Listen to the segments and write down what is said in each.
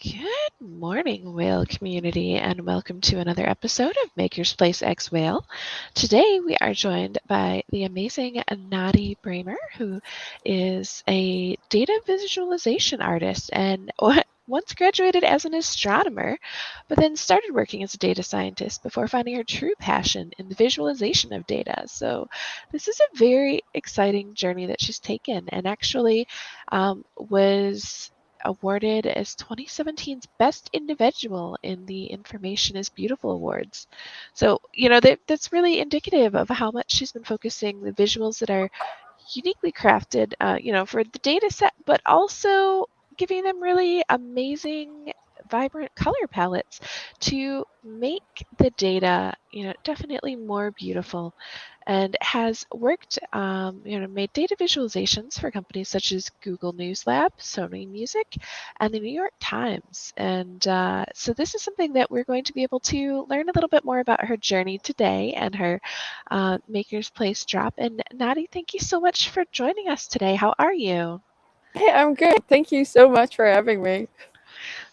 Good morning, whale community, and welcome to another episode of Makersplace X Whale. Today, we are joined by the amazing Nadieh Bremer, who is a data visualization artist and once graduated as an astronomer, but then started working as a data scientist before finding her true passion in the visualization of data. So, this is a very exciting journey that she's taken, and actually was awarded as 2017's Best Individual in the Information is Beautiful Awards. So, that's really indicative of how much she's been focusing the visuals that are uniquely crafted, for the data set, but also giving them really amazing, vibrant color palettes to make the data, definitely more beautiful, and has worked, made data visualizations for companies such as Google News Lab, Sony Music, and the New York Times. And so this is something that we're going to be able to learn a little bit more about her journey today and her Makersplace drop. And Nadieh, thank you so much for joining us today. How are you? Hey, I'm good. Thank you so much for having me.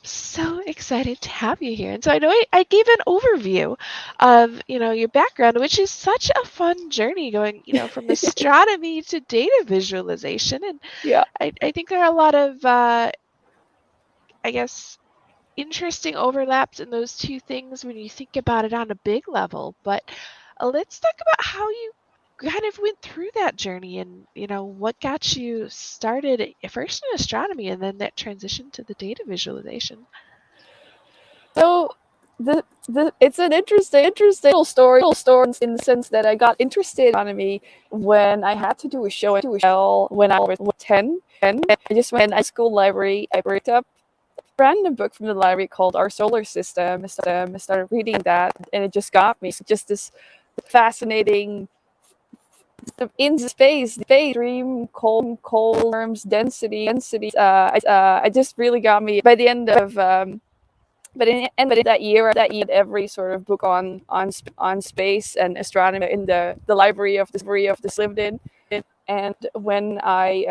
So excited to have you here. And so I know I gave an overview of, your background, which is such a fun journey going, from astronomy to data visualization. And Yeah. I think there are a lot of, I guess, interesting overlaps in those two things when you think about it on a big level. But let's talk about how you kind of went through that journey and, what got you started first in astronomy and then that transition to the data visualization. So the it's an interesting little story in the sense that I got interested in astronomy when I had to do a show and tell when I was 10. And I just went to the school library. I picked up a random book from the library called Our Solar System. I started reading that, and it just got me. So just this fascinating in space, extreme cold terms, density. I just really got me by the end of but in the end of that year, every sort of book on space and astronomy in the library of this lived in. And when I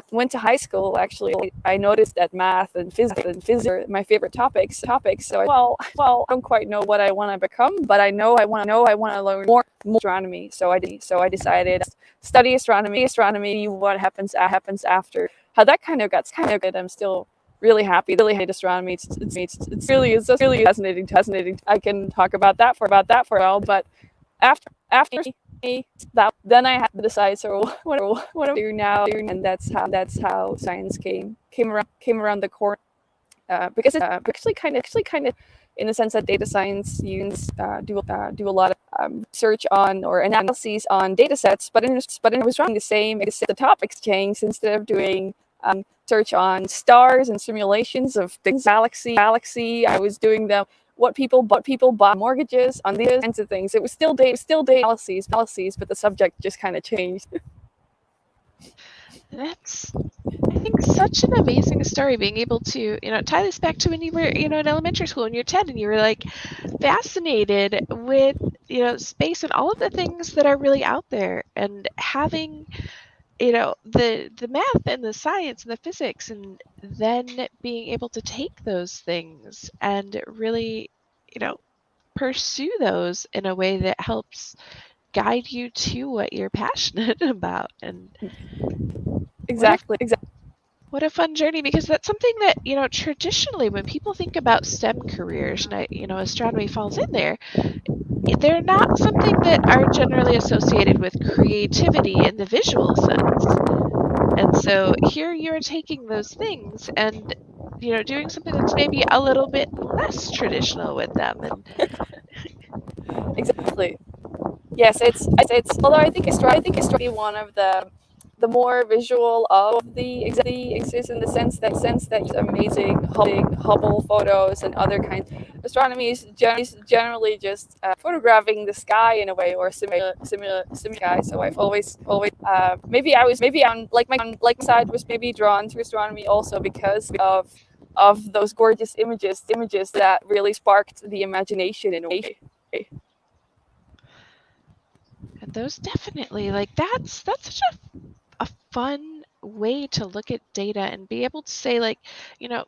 went to high school, actually, I noticed that math and physics are my favorite topics. So I don't quite know what I want to become, but I know I want to learn more astronomy. So I decided study astronomy. What happens after? How that kind of got good. I'm still really happy. Really hate astronomy. It's really fascinating. I can talk about that for a while, but after that, then I had to decide. So what do I do now? And that's how science came around the corner. Because it's actually kind of in the sense that data science use do a lot of search on or analyses on data sets, but I was trying the same, except the topics changed. Instead of doing search on stars and simulations of the galaxy, I was doing them what people bought mortgages on these kinds of things. It was still data analyses, but the subject just kind of changed. That's, I think, such an amazing story being able to, tie this back to when you were, in elementary school and you're 10 and you were like fascinated with, space and all of the things that are really out there and having, the math and the science and the physics and then being able to take those things and really, you know, pursue those in a way that helps guide you to what you're passionate about. And what a Exactly. what a fun journey, because that's something that, traditionally when people think about STEM careers, and astronomy falls in there, they're not something that are generally associated with creativity in the visual sense. And so here you're taking those things and, doing something that's maybe a little bit less traditional with them. And Exactly. Yes, it's although I think it's be one of the more visual of the exists in the sense that amazing Hubble photos and other kinds. Astronomy is generally just photographing the sky in a way, or similar sky. So I've always maybe on like side was maybe drawn to astronomy also because of those gorgeous images that really sparked the imagination in a way. those definitely, like, that's such a fun way to look at data and be able to say, like, you know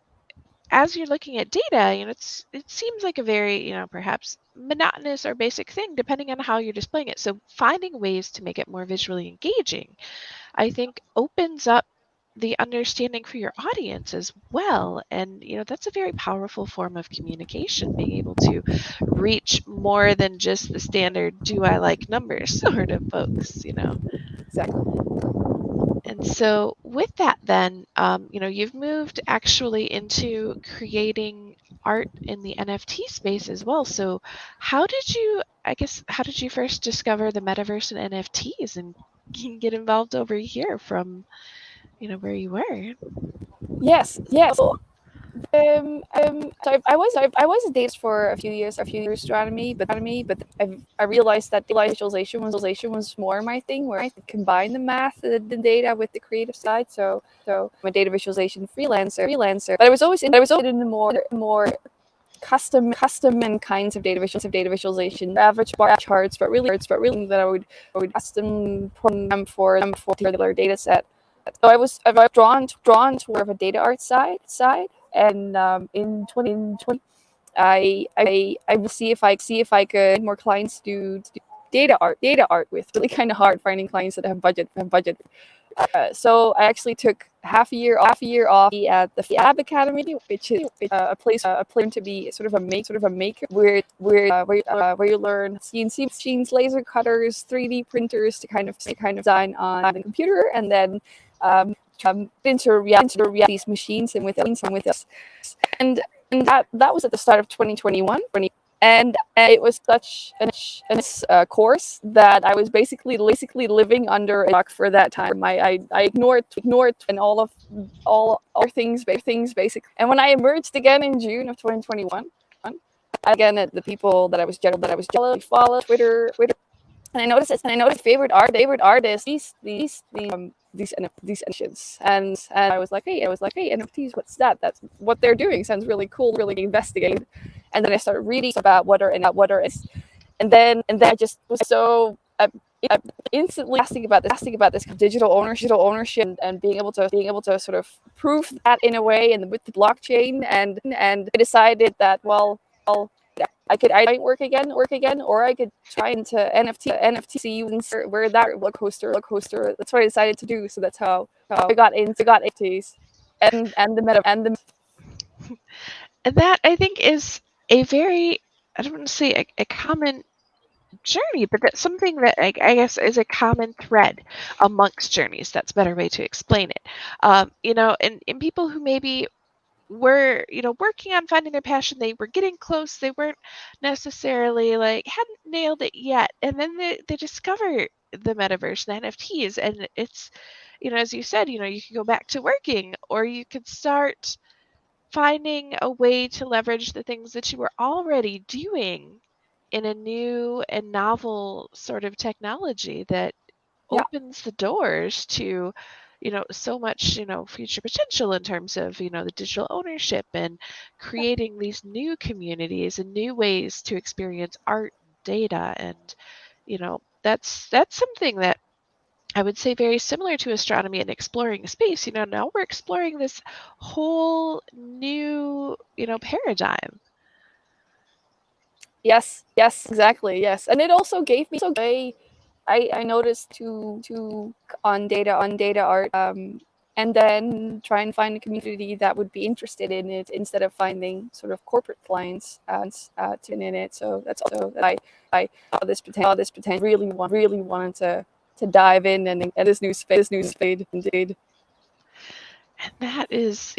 as you're looking at data, it seems like a very, perhaps monotonous or basic thing, depending on how you're displaying it. So finding ways to make it more visually engaging, I think, opens up the understanding for your audience as well. And, that's a very powerful form of communication, being able to reach more than just the standard, do I like numbers sort of folks. Exactly. And so with that, then, you've moved actually into creating art in the NFT space as well. So how did you first discover the metaverse and NFTs and get involved over here from, where you were? Yes, yes. So, I was a data for a few years astronomy, but I realized that visualization was more my thing, where I could combine the math, the data with the creative side. So I'm a data visualization freelancer, but I was always in the more custom and kinds of data visualization, average bar charts, but really that I would custom program for a particular data set. So I was drawn toward a data art side, and in 2020, I will see if I could get more clients to do data art with. Really kind of hard finding clients that have budget. So I actually took half a year off at the Fab Academy, which is a place to be sort of a maker, where you learn CNC machines, laser cutters, 3D printers to kind of design on the computer, and then into reality these machines and with us. And that was at the start of 2021. And it was such a course that I was basically living under a rock for that time. I ignored and all things basically. And when I emerged again in June of 2021, again at the people that I was jealous, follow Twitter, and I noticed favorite artists, these NFTs, and I was like, hey, NFTs, what's that? That's what they're doing. Sounds really cool. Really investigate. And then I started reading about what are and then I just was so instantly asking about this digital ownership, and being able to sort of prove that in a way, and with the blockchain, and I decided that, well, I work again, or I could try into NFT, where that roller coaster. That's what I decided to do. So that's how I got NFTs and the meta and the And that, I think, is a very, I don't want to say a common journey, but that's something that I guess is a common thread amongst journeys. That's a better way to explain it. And people who maybe were, working on finding their passion, they were getting close, they weren't necessarily hadn't nailed it yet, and then they discover the metaverse and NFTs, and it's, as you said, you could go back to working, or you could start finding a way to leverage the things that you were already doing in a new and novel sort of technology that yeah opens the doors to, so much, future potential in terms of, the digital ownership and creating these new communities and new ways to experience art, data, and, that's something that I would say very similar to astronomy and exploring space. Now we're exploring this whole new, paradigm. Yes, exactly, yes. And it also gave me a I noticed to on data art, and then try and find a community that would be interested in it, instead of finding sort of corporate clients to in it. So that's also that I saw this potential, really wanted to dive in and this new space indeed. And that is,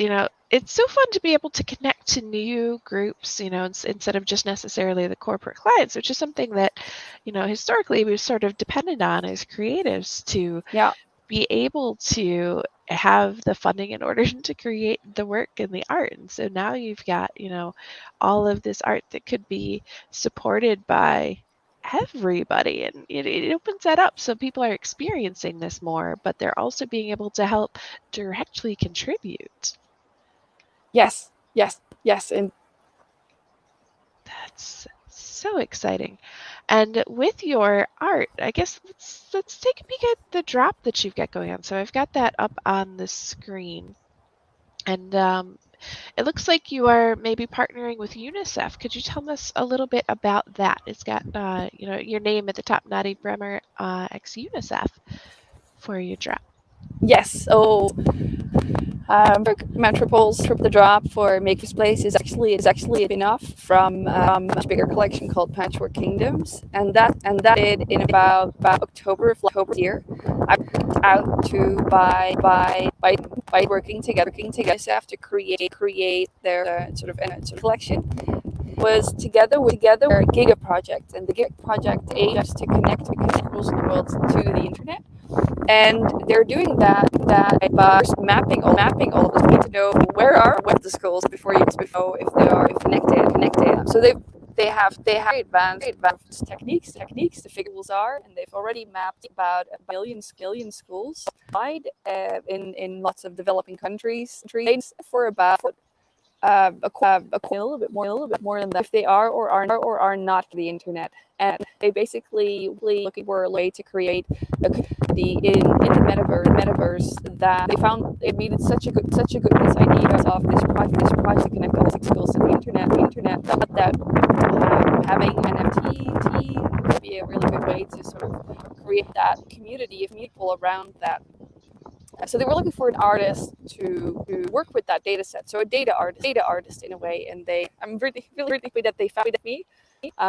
it's so fun to be able to connect to new groups, instead of just necessarily the corporate clients, which is something that, historically we've sort of depended on as creatives to Yeah. be able to have the funding in order to create the work and the art. And so now you've got, all of this art that could be supported by everybody, and it opens that up so people are experiencing this more, but they're also being able to help directly contribute. Yes. And That's so exciting. And with your art, I guess let's take a peek at the drop that you've got going on. So I've got that up on the screen. And it looks like you are maybe partnering with Unicef. Could you tell us a little bit about that? It's got your name at the top, Nadieh Bremer, ex Unicef, for your drop. Yes. So Patchwork Metropoles, the drop for Makersplace is actually a spin-off from a much bigger collection called Patchwork Kingdoms, and that did in about October of last year. I went out to by working together to create their sort of collection. Was together with our Giga project, and the Giga project aims to connect schools in the world to the internet, and they're doing that by mapping all of this. You need to know where the schools before you know if they are connected. So they have advanced techniques to figure schools are, and they've already mapped about a billion schools wide in lots of developing countries for about a little bit more than that if they are or are not the internet. And they basically looking for a way to create a community in the metaverse that they found it made it such a good this idea of this project to connect all the schools to the internet that having NFT would be a really good way to sort of create that community of people around that. So they were looking for an artist to work with that data set. So a data artist in a way. And I'm really happy that they found me.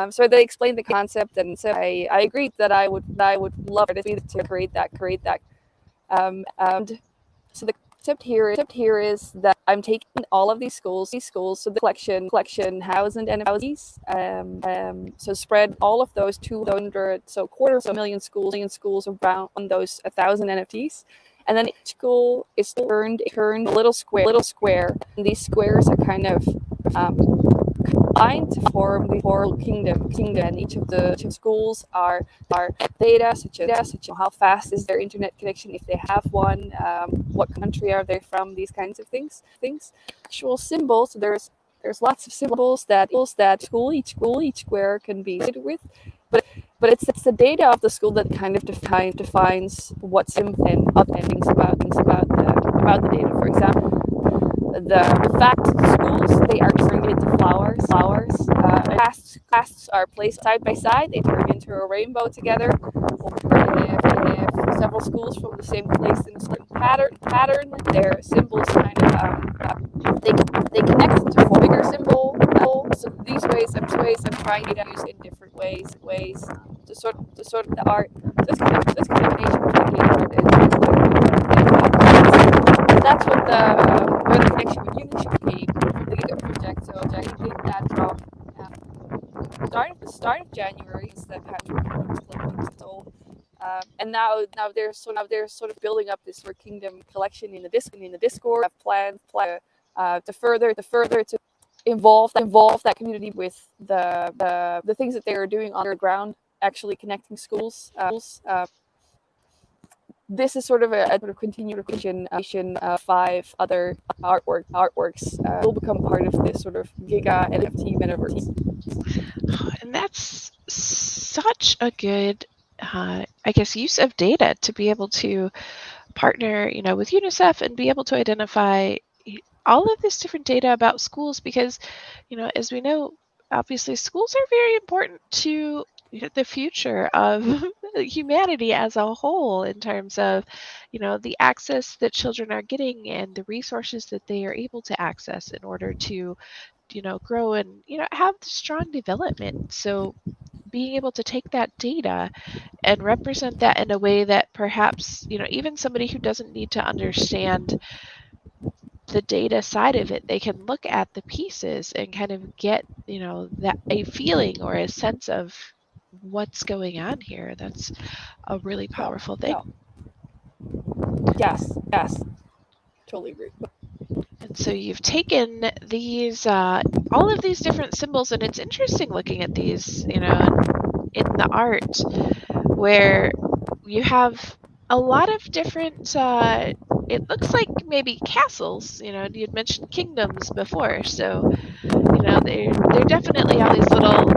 So they explained the concept, and so I agreed that I would love it to create that. And so the concept here is that I'm taking all of these schools, so the collection 1,000 NFTs, so spread all of those 200, so quarters of a million schools around on those 1,000 NFTs. And then each school is turned a little square. And these squares are kind of combined to form the whole kingdom. And each of the schools are data, such as how fast is their internet connection if they have one, what country are they from, these kinds of things. Actual symbols. So there's lots of symbols that each square can be associated with. But it's the data of the school that kind of defines what's and other things about the data. For example, the fact schools, they are turned into flowers. Casts are placed side by side. They turn into a rainbow together. Or if several schools from the same place in a certain pattern, their symbols kind of they connect to a bigger symbol. So these ways I'm trying to use in different ways to sort of the art. This combination between art and that's what where the connection with Unicef came from the Giga project. So I did that from start of January. It's that Patchwork Metropoles old. And now they're sort of building up this Patchwork Kingdom collection in the Discord. I've planned to further to involve that community with the things that they are doing on the ground, actually connecting schools. This is sort of a continuation of 5 other artworks will become part of this sort of Giga NFT metaverse. And that's such a good, I guess, use of data to be able to partner, with Unicef and be able to identify all of this different data about schools, because, as we know, obviously schools are very important to the future of humanity as a whole, in terms of, the access that children are getting and the resources that they are able to access in order to, grow and, have strong development. So being able to take that data and represent that in a way that perhaps, even somebody who doesn't need to understand the data side of it, they can look at the pieces and kind of get, that a feeling or a sense of what's going on here. That's a really powerful thing. Yes, totally agree. And so you've taken these, all of these different symbols, and it's interesting looking at these, in the art, where you have a lot of different, it looks like maybe castles, you'd mentioned kingdoms before. So, they're definitely all these little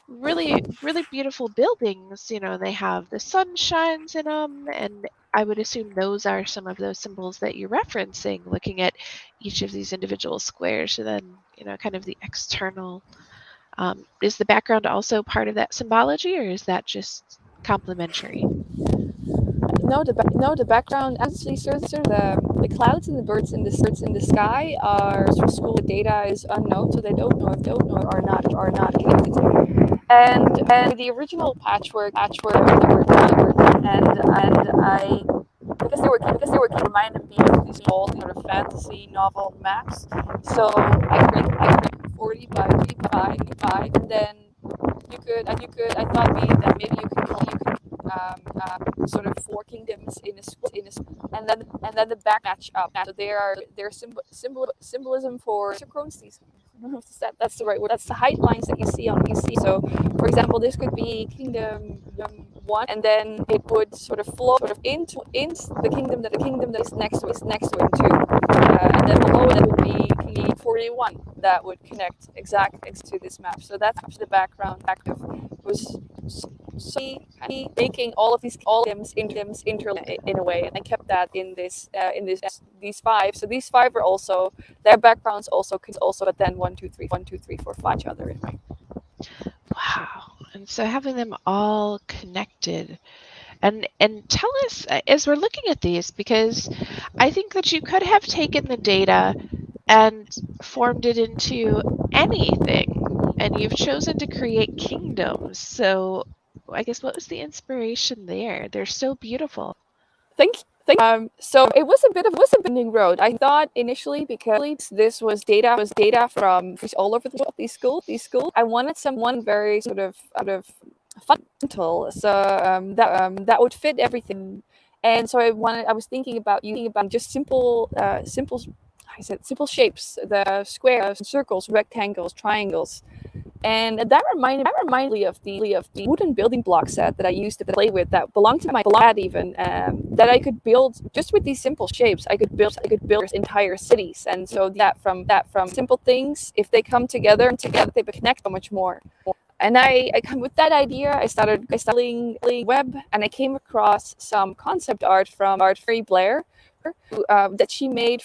really, really beautiful buildings, they have the sun shines in them, and I would assume those are some of those symbols that you're referencing, looking at each of these individual squares. So then, kind of the external. Is the background also part of that symbology, or is that just complementary? No, the background actually serves the clouds and the birds in the sky are from school data is unknown, so they don't know are not connected. And the original patchwork and I because they were reminded me of these old sort of fantasy novel maps. So I created 40 by 5, and then I thought maybe you could sort of 4 kingdoms and then the back match up. So their symbolism for synchronicities. I don't know if that's the right word. That's the height lines that you see on PC. So, for example, this could be kingdom 1, and then it would sort of flow into the kingdom that is next to it in 2, and then below that would be kingdom 41 that would connect exactly to this map. So that's the background. Was so making all of these kingdoms in a way, and I kept that in these 5. So these 5 are also their backgrounds also, but then 1, 2, 3, 4, 5 each other in a way. Wow. And so having them all connected. And tell us, as we're looking at these, because I think that you could have taken the data and formed it into anything, and you've chosen to create kingdoms. So I guess what was the inspiration there? They're so beautiful. Thank you. So it was a bit of a bending road. I thought initially, because this was data from all over the world, these schools. I wanted someone very sort of fundamental, so that would fit everything. And so I was thinking about just simple simple shapes, the squares, circles, rectangles, triangles. And that reminded me of the wooden building block set that I used to play with, that belonged to my dad even, that I could build just with these simple shapes. I could build entire cities. And so from simple things, if they come together, they connect so much more. And I come with that idea. I started web, and I came across some concept art from Mary Blair, that she made.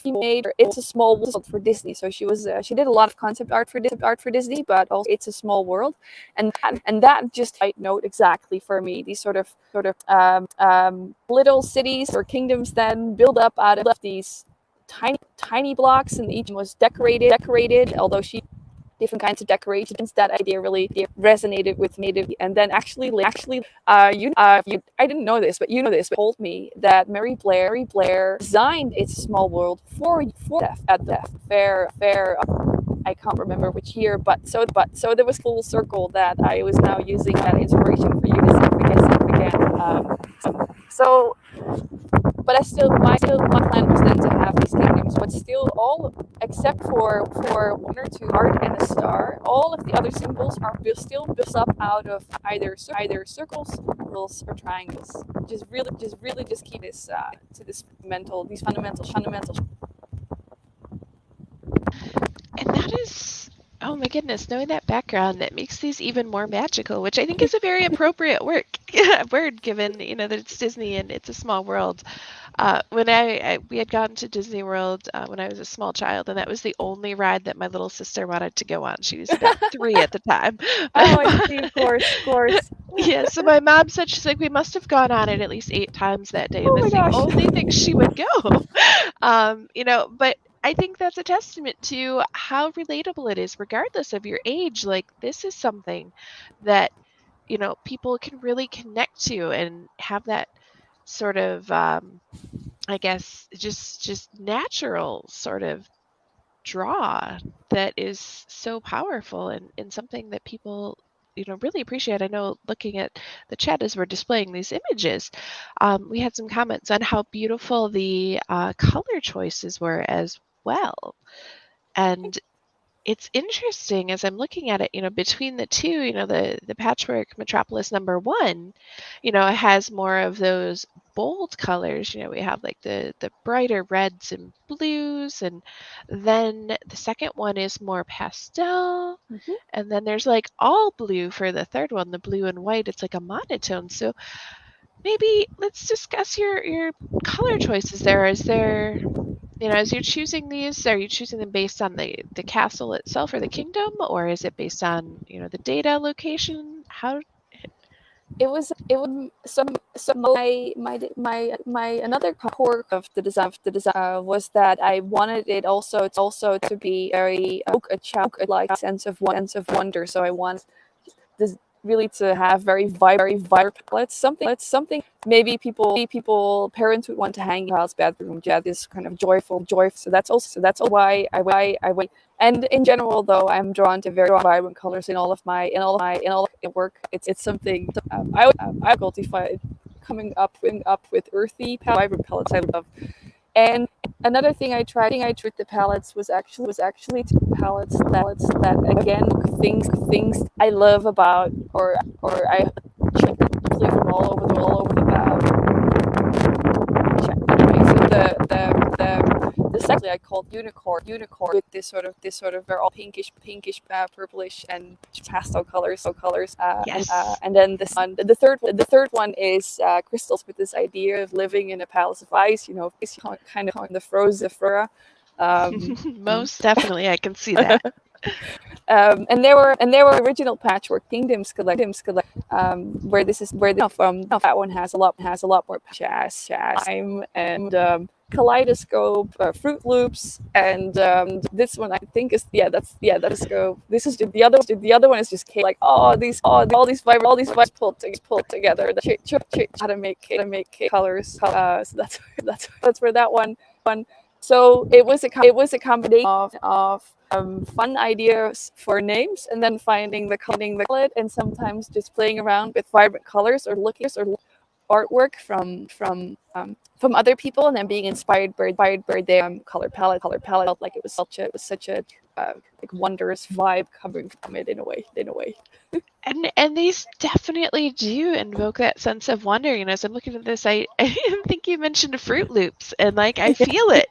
It's a Small World for Disney. So she did a lot of concept art for Disney, but also It's a Small World, and that just I note exactly for me. These sort of little cities or kingdoms then build up out of these tiny blocks, and each was decorated. Although she different kinds of decorations. That idea really resonated with me. And then actually, I didn't know this, but told me that Mary Blair designed It's a Small World for at the fair. I can't remember which year, but so there was full circle that I was now using that inspiration for Unicef again. So, but my plan was then to have these kingdoms, but still all except for 1 or 2 art and a star, all of the other symbols are still built up out of either circles, or triangles. Just really keep this to these fundamentals. And that is, oh my goodness, knowing that background, that makes these even more magical, which I think is a very appropriate word given, that it's Disney and It's a Small World. When we had gone to Disney World when I was a small child, and that was the only ride that my little sister wanted to go on. She was about 3 at the time. Oh, I see, of course. Yeah, so my mom said, she's like, we must have gone on it at least 8 times that day, and Oh my that's the gosh. only thing she would go. But I think that's a testament to how relatable it is, regardless of your age. Like, this is something that, people can really connect to and have that sort of, I guess, just natural sort of draw that is so powerful, and something that people really appreciate. I know, looking at the chat as we're displaying these images, we had some comments on how beautiful the color choices were as well. And it's interesting as I'm looking at it, between the two, the Patchwork Metropolis #1, it has more of those bold colors. We have like the brighter reds and blues, and then the second one is more pastel. Mhm. And then there's like all blue for the third one, the blue and white. It's like a monotone. So maybe let's discuss your color choices there. Is there, as you're choosing these, are you choosing them based on the castle itself or the kingdom, or is it based on, the data location? How? It was so my another core of the design was that I wanted it also to be very a like sense of wonder. So I want this really to have very vibrant palettes, something maybe people parents would want to hang in your child's bedroom, this kind of joyful. So that's why I went. And in general, though, I'm drawn to very vibrant colors in all of my work. It's something I cultivate coming up with earthy vibrant palettes I love. And another thing I tried with the palettes was actually to palettes that again things I love about or I check from all over the check. Okay, so the second I called unicorn with this sort of they're all pinkish purplish and pastel colors Yes. and then the third one is crystals with this idea of living in a palace of ice, kind of the frozen flora. Most definitely, I can see that. And there were original Patchwork Kingdoms where this is where that one has a lot more jazz time and kaleidoscope, Fruit Loops, and this one I think is that's scope. This is the other one is just like all these vibes pulled together. How to make colors. So that's where that one. So it was a combination of fun ideas for names, and then finding the palette, and sometimes just playing around with vibrant colors or looking or artwork from other people, and then being inspired by their color palette. Felt like it was such a like wondrous vibe coming from it in a way. And these definitely do invoke that sense of wonder. As I'm looking at this, I think you mentioned Fruit Loops, and like I feel it.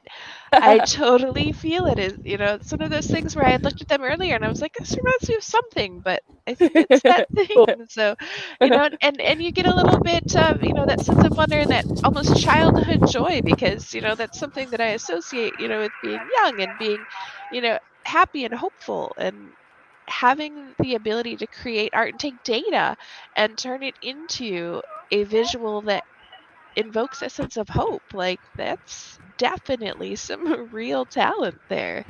I totally feel it. It's one of those things where I had looked at them earlier and I was like, this reminds me of something, but I think it's that thing. And so, and you get a little bit of, that sense of wonder and that almost childhood joy, because, that's something that I associate, with being young and being, happy and hopeful, and having the ability to create art and take data and turn it into a visual that invokes a sense of hope. Like, that's definitely some real talent there.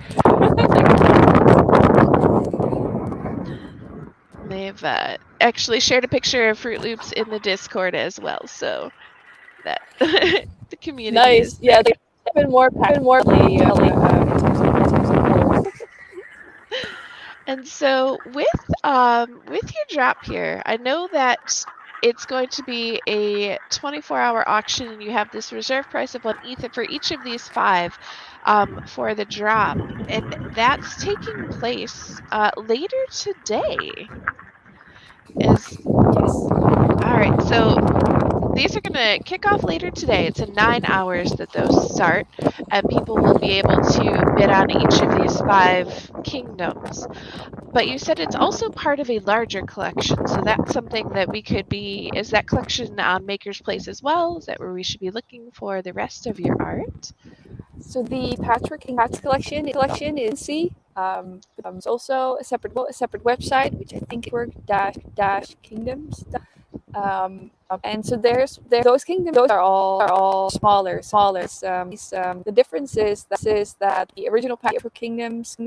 They've actually shared a picture of Fruit Loops in the Discord as well, so that the community Nice. is Yeah, there. they've been more in terms of colors. And so with your drop here, I know that it's going to be a 24-hour auction, and you have this reserve price of 1 Ether for each of these 5 for the drop, and that's taking place later today. Yes. All right, so these are going to kick off later today. It's in 9 hours that those start, and people will be able to bid on each of these 5 kingdoms. But you said it's also part of a larger collection, so that's something that is that collection on Makersplace as well? Is that where we should be looking for the rest of your art? So the Patchwork Kingdom collection is it's also a separate website, which I think is dash kingdoms. And so there's those kingdoms. Those are all smaller. The difference is that the original Patchwork Kingdoms.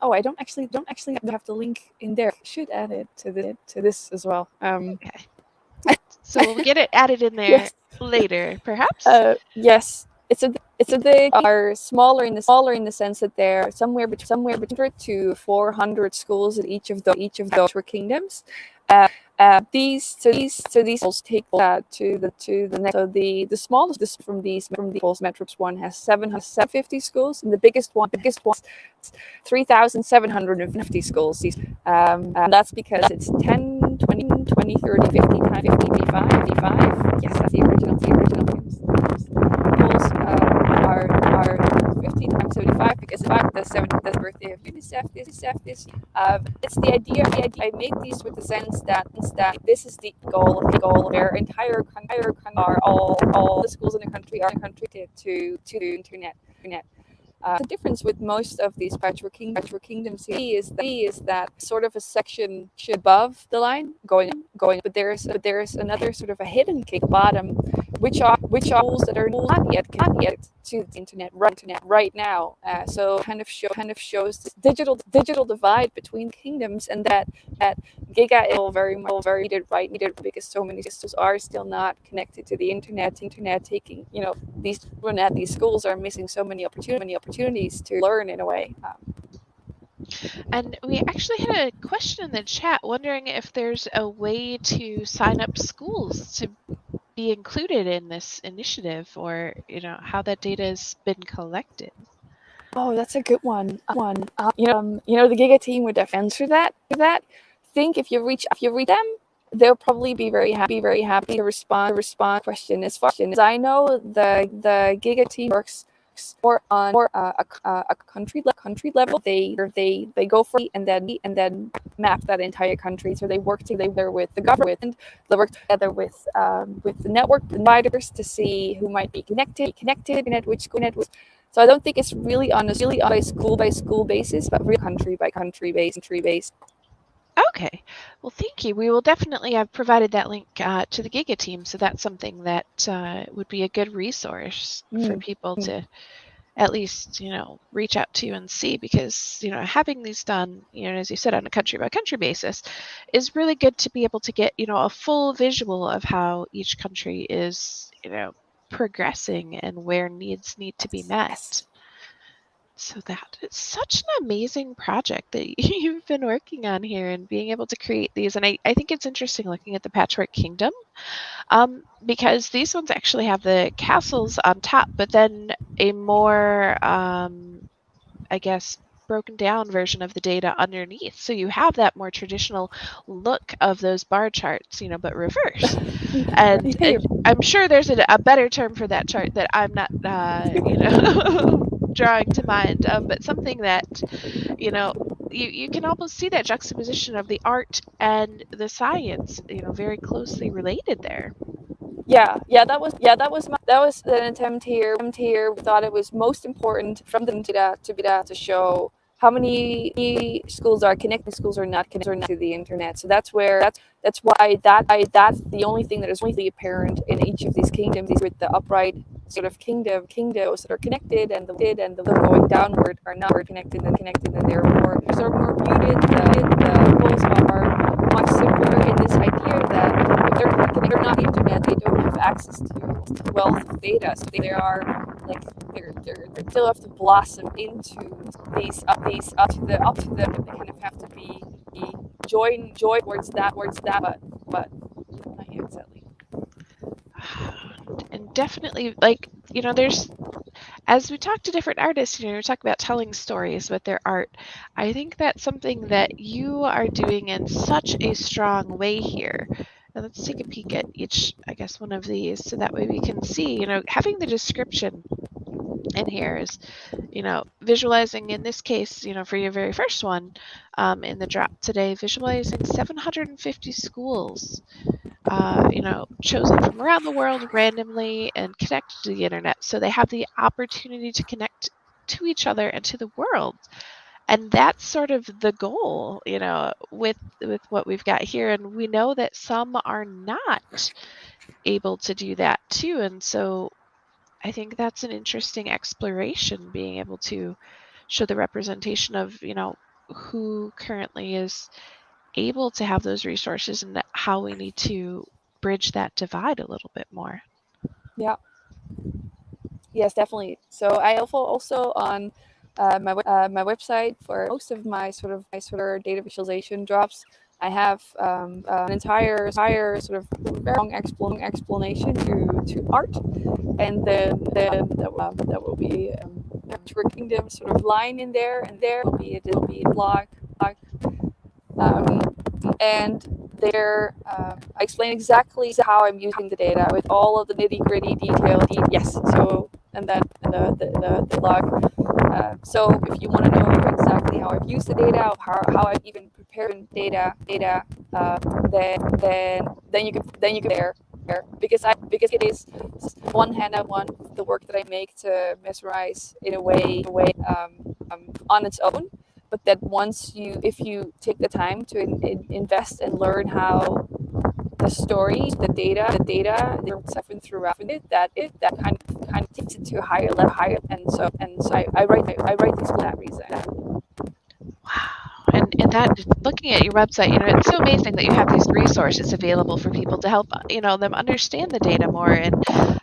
Oh, I don't actually have the link in there. I should add it to this as well. Okay. So we'll get it added in there Yes. later, perhaps? Yes. They are smaller in the sense that they're somewhere between 100 to 400 schools in each of those Patchwork Kingdoms. These schools take that to the next. So the smallest from these Metropoles one has 750 schools, and the biggest one 3,750 schools. And that's because it's 10, 20, 20, 30, 50 times 50, 55. Yes, that's the original schools are 50 times 75, because the 70th birthday of Unicef Unicef this year. It's the idea. I make these with the sense that this is the goal. Their entire country are all the schools in the country are contributed to the internet. The difference with most of these Patchwork Kingdoms is that sort of a section above the line going, but there's another sort of a hidden kick bottom, which are schools that are not yet to the internet right now. So kind of shows this digital divide between kingdoms, and that Giga is very needed because so many systems are still not connected to the internet. Taking these schools are missing so many opportunities to learn in a way. And we actually had a question in the chat wondering if there's a way to sign up schools to be included in this initiative, or how that data has been collected. Oh, that's a good one. The Giga team would definitely answer that. Think if you reach them, they'll probably be very happy to respond question. As far as I know, the Giga team works more on a country level. They go for it and then map that entire country. So they work together with the government. They work together with the network providers to see who might be connected and at which school. So I don't think it's really on a by school basis, but really country by country based. Okay, well, thank you. We will definitely have provided that link to the Giga team, so that's something that would be a good resource for people to at least, reach out to and see, because, having these done, as you said, on a country by country basis is really good to be able to get, a full visual of how each country is, progressing and where needs need to be met. Yes. So that is such an amazing project that you've been working on here and being able to create these. And I think it's interesting looking at the Patchwork Kingdom, because these ones actually have the castles on top, but then a more, I guess, broken down version of the data underneath. So you have that more traditional look of those bar charts, but reverse. And I'm sure there's a better term for that chart that I'm not, drawing to mind, but something that, you can almost see that juxtaposition of the art and the science, very closely related there. Yeah, that was an attempt here. We thought it was most important from the data to show how many schools are connected, schools are not connected to the internet. So that's why that's the only thing that is really apparent in each of these kingdoms is with the upright sort of kingdoms that are connected, and the going downward are not connected, and they're more muted. The schools are much simpler in this idea that if they're not the internet, they don't have access to wealth of data. So they are they still have to blossom into these up to them. They kind of have to be join towards that, but not yet exactly. And definitely, there's, as we talk to different artists, we talk about telling stories with their art. I think that's something that you are doing in such a strong way here. And let's take a peek at each, I guess, one of these, so that way we can see, having the description in here is, visualizing, in this case, for your very first one, in the drop today, visualizing 750 schools, chosen from around the world randomly and connected to the internet. So they have the opportunity to connect to each other and to the world. And that's sort of the goal, with what we've got here. And we know that some are not able to do that too. And so I think that's an interesting exploration, being able to show the representation of, who currently is able to have those resources, and how we need to bridge that divide a little bit more. Yeah. Yes, definitely. So I also on my website, for most of my sort of data visualization drops, I have an entire sort of very long explanation to art, and then that will be Patchwork Kingdom sort of line in there, and there will be a blog, and there I explain exactly how I'm using the data with all of the nitty gritty detail. Yes, so the blog. So if you want to know exactly how I've used the data, how I've even prepared data, then you can there because it is one hand I want the work that I make to mesmerize in a way on its own, but that if you take the time to invest and learn how the story, the data, throughout it, that kind of takes it to a higher level, and so I write these for that reason. Wow. And that, looking at your website, it's so amazing that you have these resources available for people to help, them understand the data more and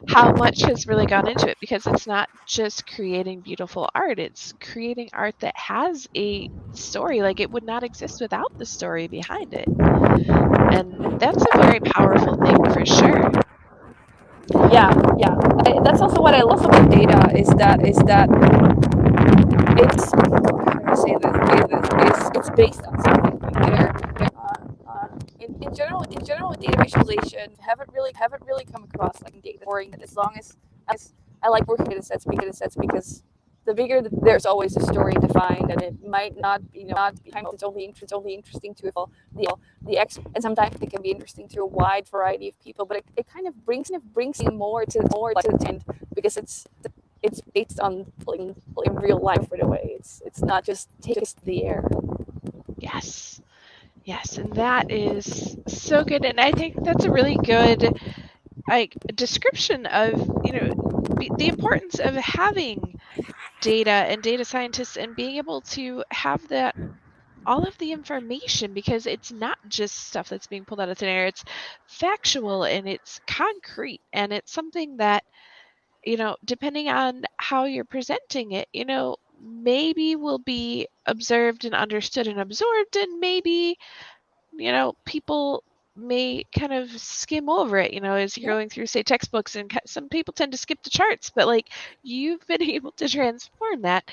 how much has really gone into it, because it's not just creating beautiful art, it's creating art that has a story. Like, it would not exist without the story behind it. And that's a very powerful thing for sure. Yeah. That's also what I love about data is that it's how do I say this? It's based on something. In general, with data visualization, haven't really come across like data boring. As long as I like working with data sets because the bigger there's always a story to find, and it might not be it's only interesting to the expert, and sometimes it can be interesting to a wide variety of people. But it kind of brings in more to the end because it's based on in real life in a way. It's not just the air. Yes. Yes, and that is so good. And I think that's a really good description of, the importance of having data and data scientists and being able to have that all of the information, because it's not just stuff that's being pulled out of thin air. It's factual and it's concrete, and it's something that, depending on how you're presenting it, maybe will be observed and understood and absorbed, and maybe, people may kind of skim over it, as you're going through, say, textbooks, and some people tend to skip the charts, but like, you've been able to transform that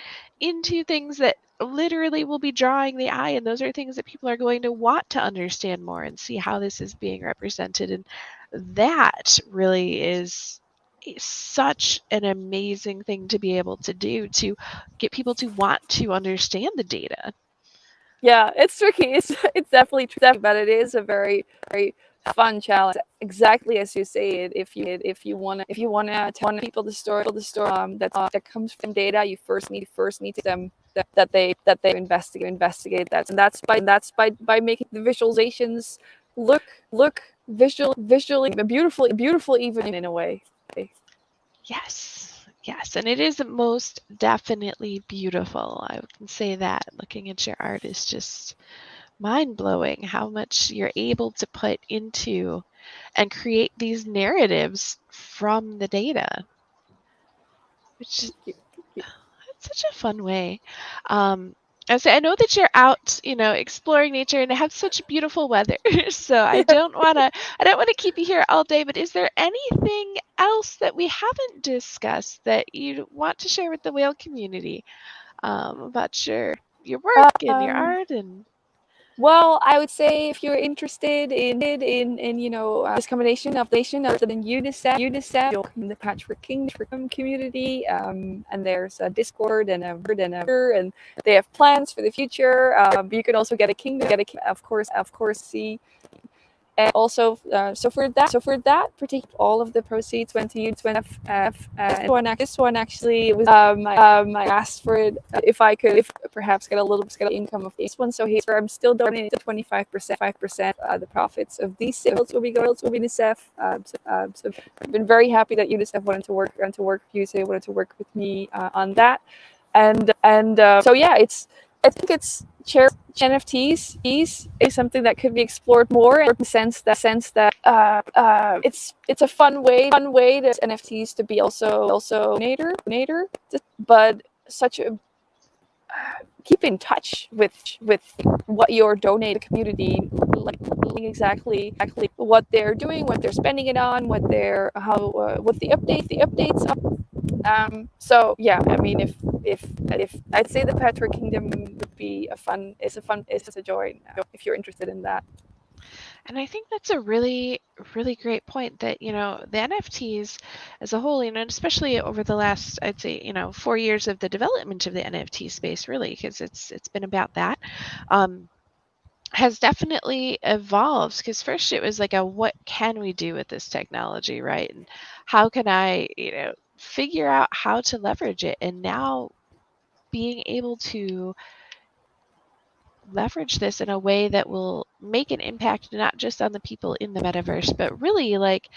into things that literally will be drawing the eye, and those are things that people are going to want to understand more and see how this is being represented. And that really is such an amazing thing to be able to do, to get people to want to understand the data. Yeah, it's tricky. It's definitely tricky, but it is a very fun challenge. Exactly as you say it. If you wanna tell people the story that comes from data, you first need them that they investigate that, and that's by making the visualizations look visually beautiful even in a way. Yes, and it is most definitely beautiful. I can say that. Looking at your art is just mind-blowing, how much you're able to put into and create these narratives from the data, which is such a fun way. I know that you're out, exploring nature and have such beautiful weather. So I don't want to keep you here all day, but is there anything else that we haven't discussed that you want to share with the whale community, about your work and your art? And well, I would say if you're interested in this combination of Unicef, the Patchwork Kingdom community, and there's a Discord and and they have plans for the future. You can also get a kingdom, of course, see. And also, so for that particular, all of the proceeds went to Unicef. This one actually was I asked for it if I could perhaps get a little income of this one. So here I'm still donating 25%. The profits of these sales will be going to Unicef. So I've been very happy that Unicef wanted to work with me on that, and so yeah, I think it's NFTs is something that could be explored more in the sense that it's a fun way to NFTs to be also donator, but such a keep in touch with what your donate community, like exactly what they're doing, what they're spending it on, what the updates are. So yeah, I mean, if I'd say the Patchwork Kingdom would be a joy if you're interested in that. And I think that's a really, really great point that, the NFTs as a whole, and especially over the last, I'd say, 4 years of the development of the NFT space, really, because it's been about that, has definitely evolved. Because first it was like what can we do with this technology, right? And how can I, figure out how to leverage it? And now being able to leverage this in a way that will make an impact not just on the people in the metaverse, but really like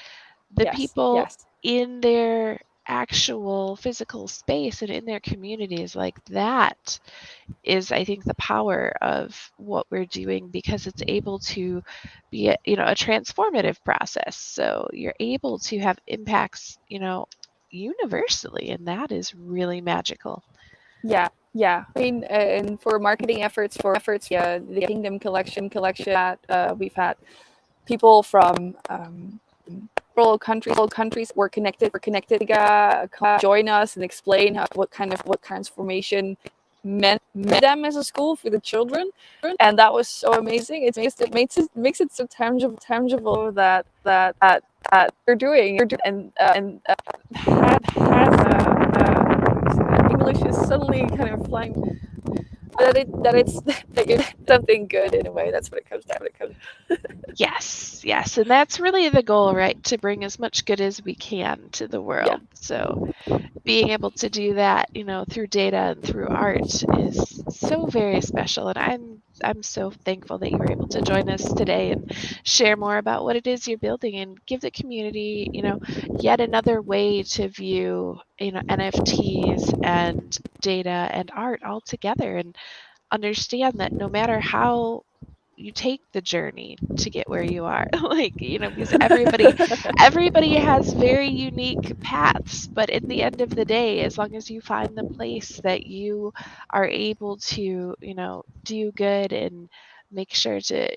the Yes, people yes. in their actual physical space and in their communities. Like that is, I think, the power of what we're doing, because it's able to be a transformative process. So you're able to have impacts, universally, and that is really magical. Yeah, yeah. I mean, and for marketing efforts, the Kingdom collection, we've had people from rural countries were connected. Giga join us and explain what transformation meant them as a school for the children, and that was so amazing. It makes it so tangible that you're doing, and English is suddenly kind of flying. That you're something good in a way. That's what it comes down. Yes, yes. And that's really the goal, right? To bring as much good as we can to the Yeah, world. So being able to do that, through data and through art is so very special. And I'm so thankful that you were able to join us today and share more about what it is you're building and give the community, yet another way to view, NFTs and data and art all together, and understand that no matter how you take the journey to get where you are, like, because everybody has very unique paths, but in the end of the day, as long as you find the place that you are able to, do good and make sure to,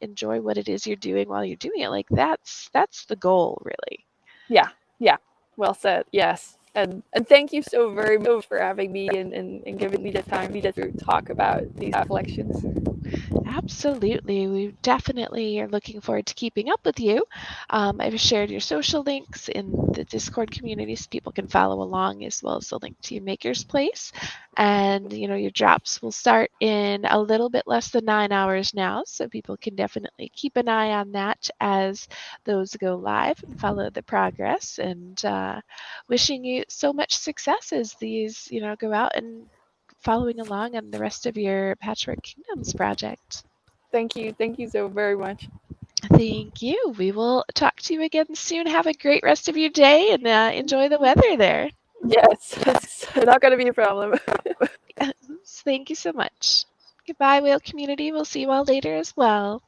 enjoy what it is you're doing while you're doing it, like that's the goal, really. yeah, yeah. Well said. Yes, and thank you so very much for having me and giving me the time to talk about these collections. Absolutely. We definitely are looking forward to keeping up with you. I've shared your social links in the Discord community so people can follow along, as well as the link to your Makerspace. And, your drops will start in a little bit less than 9 hours now, so people can definitely keep an eye on that as those go live and follow the progress. And wishing you so much success as these, go out and following along on the rest of your Patchwork Kingdoms project. Thank you so very much. Thank you. We will talk to you again soon. Have a great rest of your day and enjoy the weather there. Yes, it's not going to be a problem. Thank you so much. Goodbye, whale community. We'll see you all later as well.